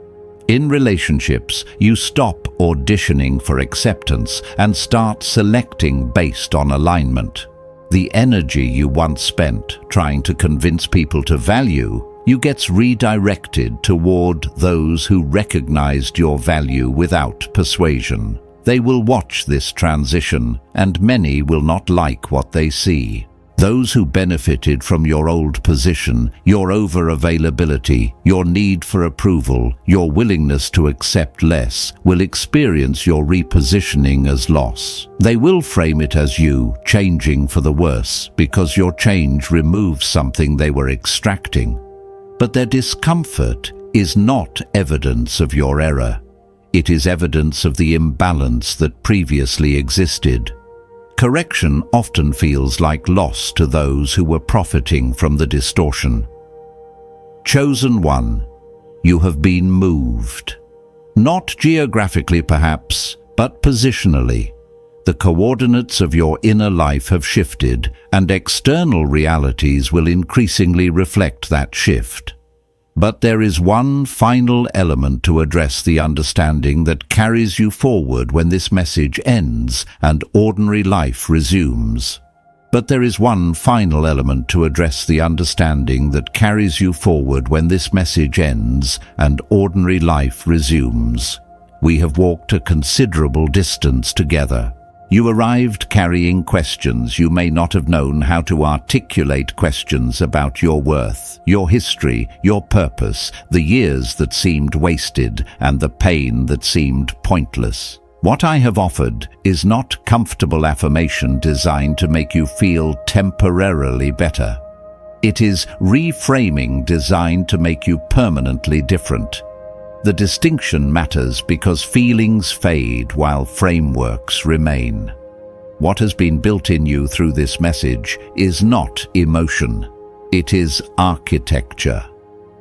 In relationships, you stop auditioning for acceptance and start selecting based on alignment. The energy you once spent trying to convince people to value you gets redirected toward those who recognized your value without persuasion. They will watch this transition, and many will not like what they see. Those who benefited from your old position, your over-availability, your need for approval, your willingness to accept less, will experience your repositioning as loss. They will frame it as you changing for the worse because your change removes something they were extracting. But their discomfort is not evidence of your error. It is evidence of the imbalance that previously existed. Correction often feels like loss to those who were profiting from the distortion. Chosen one, you have been moved. Not geographically perhaps, but positionally. The coordinates of your inner life have shifted, and external realities will increasingly reflect that shift. But there is one final element to address the understanding that carries you forward when this message ends and ordinary life resumes. But there is one final element to address the understanding that carries you forward when this message ends and ordinary life resumes. We have walked a considerable distance together. You arrived carrying questions. You may not have known how to articulate questions about your worth, your history, your purpose, the years that seemed wasted, and the pain that seemed pointless. What I have offered is not comfortable affirmation designed to make you feel temporarily better. It is reframing designed to make you permanently different. The distinction matters because feelings fade while frameworks remain. What has been built in you through this message is not emotion. It is architecture.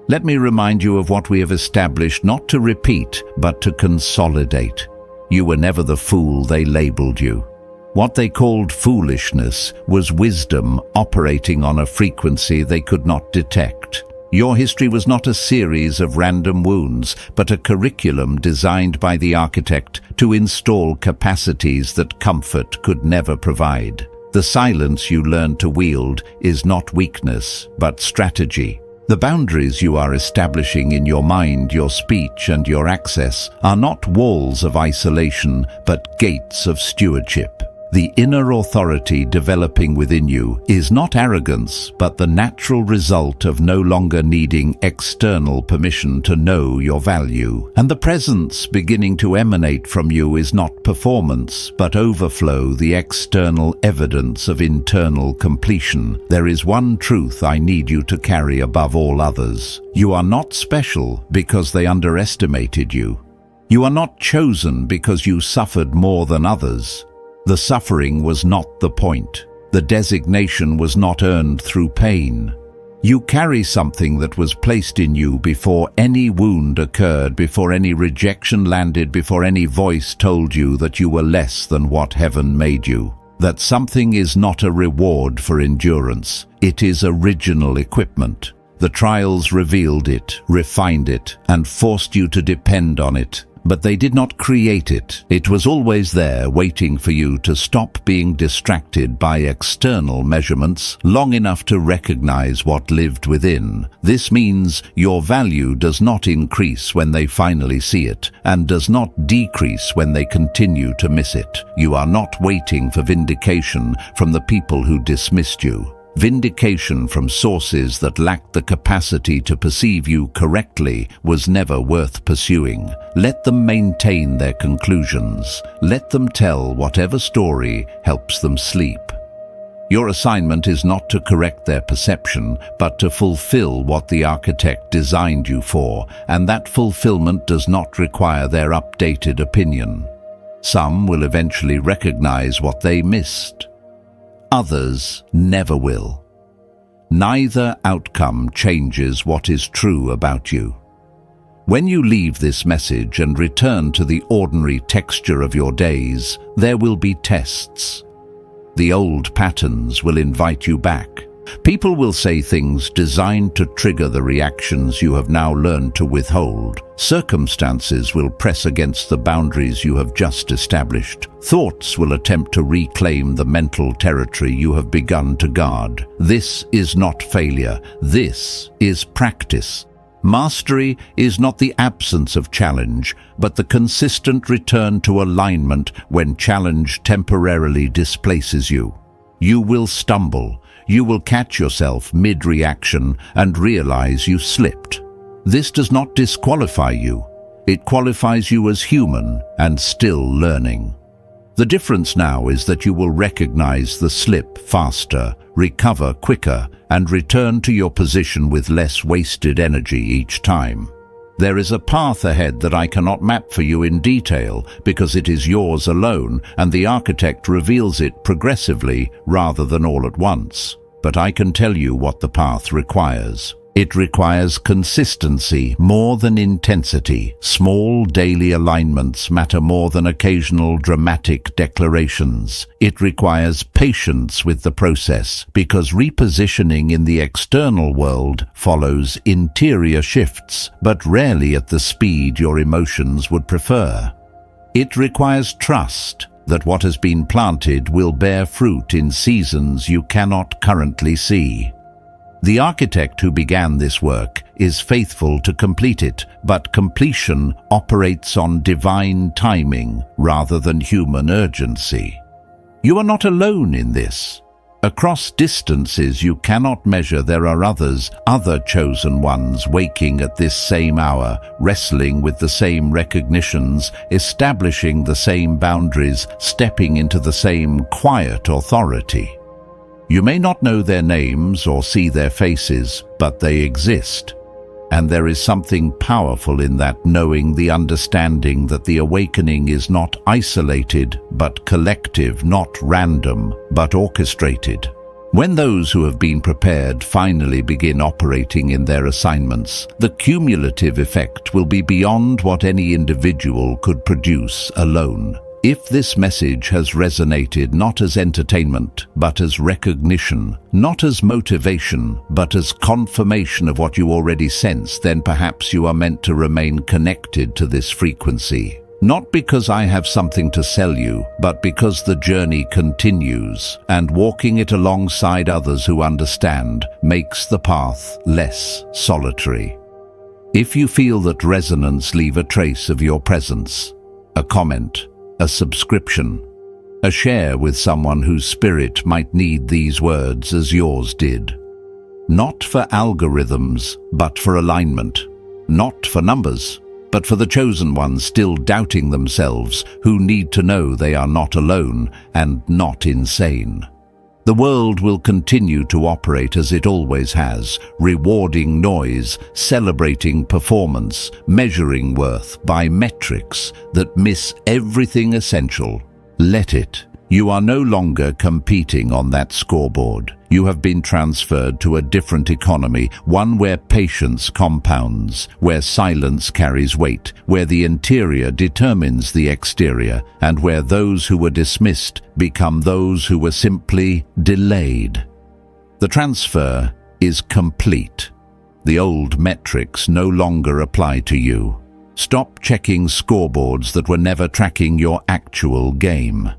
Let me remind you of what we have established, not to repeat, but to consolidate. You were never the fool they labeled you. What they called foolishness was wisdom operating on a frequency they could not detect. Your history was not a series of random wounds, but a curriculum designed by the architect to install capacities that comfort could never provide. The silence you learned to wield is not weakness, but strategy. The boundaries you are establishing in your mind, your speech, and your access are not walls of isolation, but gates of stewardship. The inner authority developing within you is not arrogance, but the natural result of no longer needing external permission to know your value. And the presence beginning to emanate from you is not performance, but overflow, the external evidence of internal completion. There is one truth I need you to carry above all others. You are not special because they underestimated you. You are not chosen because you suffered more than others. The suffering was not the point. The designation was not earned through pain. You carry something that was placed in you before any wound occurred, before any rejection landed, before any voice told you that you were less than what heaven made you. That something is not a reward for endurance. It is original equipment. The trials revealed it, refined it, and forced you to depend on it. But they did not create it. It was always there, waiting for you to stop being distracted by external measurements long enough to recognize what lived within. This means your value does not increase when they finally see it, and does not decrease when they continue to miss it. You are not waiting for vindication from the people who dismissed you. Vindication from sources that lacked the capacity to perceive you correctly was never worth pursuing. Let them maintain their conclusions. Let them tell whatever story helps them sleep. Your assignment is not to correct their perception, but to fulfill what the architect designed you for, and that fulfillment does not require their updated opinion. Some will eventually recognize what they missed. Others never will. Neither outcome changes what is true about you. When you leave this message and return to the ordinary texture of your days, there will be tests. The old patterns will invite you back. People will say things designed to trigger the reactions you have now learned to withhold. Circumstances will press against the boundaries you have just established. Thoughts will attempt to reclaim the mental territory you have begun to guard. This is not failure. This is practice. Mastery is not the absence of challenge, but the consistent return to alignment when challenge temporarily displaces you. You will stumble. You will catch yourself mid-reaction and realize you slipped. This does not disqualify you. It qualifies you as human and still learning. The difference now is that you will recognize the slip faster, recover quicker, and return to your position with less wasted energy each time. There is a path ahead that I cannot map for you in detail because it is yours alone, and the architect reveals it progressively rather than all at once. But I can tell you what the path requires. It requires consistency more than intensity. Small daily alignments matter more than occasional dramatic declarations. It requires patience with the process because repositioning in the external world follows interior shifts, but rarely at the speed your emotions would prefer. It requires trust that what has been planted will bear fruit in seasons you cannot currently see. The architect who began this work is faithful to complete it, but completion operates on divine timing rather than human urgency. You are not alone in this. Across distances you cannot measure, there are others, other chosen ones waking at this same hour, wrestling with the same recognitions, establishing the same boundaries, stepping into the same quiet authority. You may not know their names or see their faces, but they exist. And there is something powerful in that, knowing, the understanding that the awakening is not isolated, but collective, not random, but orchestrated. When those who have been prepared finally begin operating in their assignments, the cumulative effect will be beyond what any individual could produce alone. If this message has resonated not as entertainment, but as recognition, not as motivation, but as confirmation of what you already sense, then perhaps you are meant to remain connected to this frequency. Not because I have something to sell you, but because the journey continues, and walking it alongside others who understand makes the path less solitary. If you feel that resonance, leave a trace of your presence, a comment, a subscription, a share with someone whose spirit might need these words as yours did. Not for algorithms, but for alignment. Not for numbers, but for the chosen ones still doubting themselves, who need to know they are not alone and not insane. The world will continue to operate as it always has, rewarding noise, celebrating performance, measuring worth by metrics that miss everything essential. Let it. You are no longer competing on that scoreboard. You have been transferred to a different economy, one where patience compounds, where silence carries weight, where the interior determines the exterior, and where those who were dismissed become those who were simply delayed. The transfer is complete. The old metrics no longer apply to you. Stop checking scoreboards that were never tracking your actual game.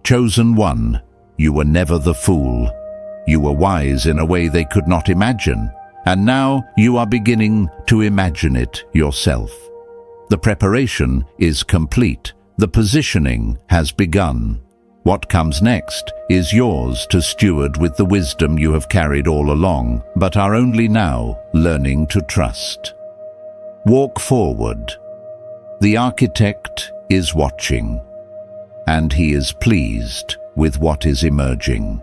Chosen one, you were never the fool. You were wise in a way they could not imagine, and now you are beginning to imagine it yourself. The preparation is complete. The positioning has begun. What comes next is yours to steward with the wisdom you have carried all along, but are only now learning to trust. Walk forward. The architect is watching, and he is pleased with what is emerging.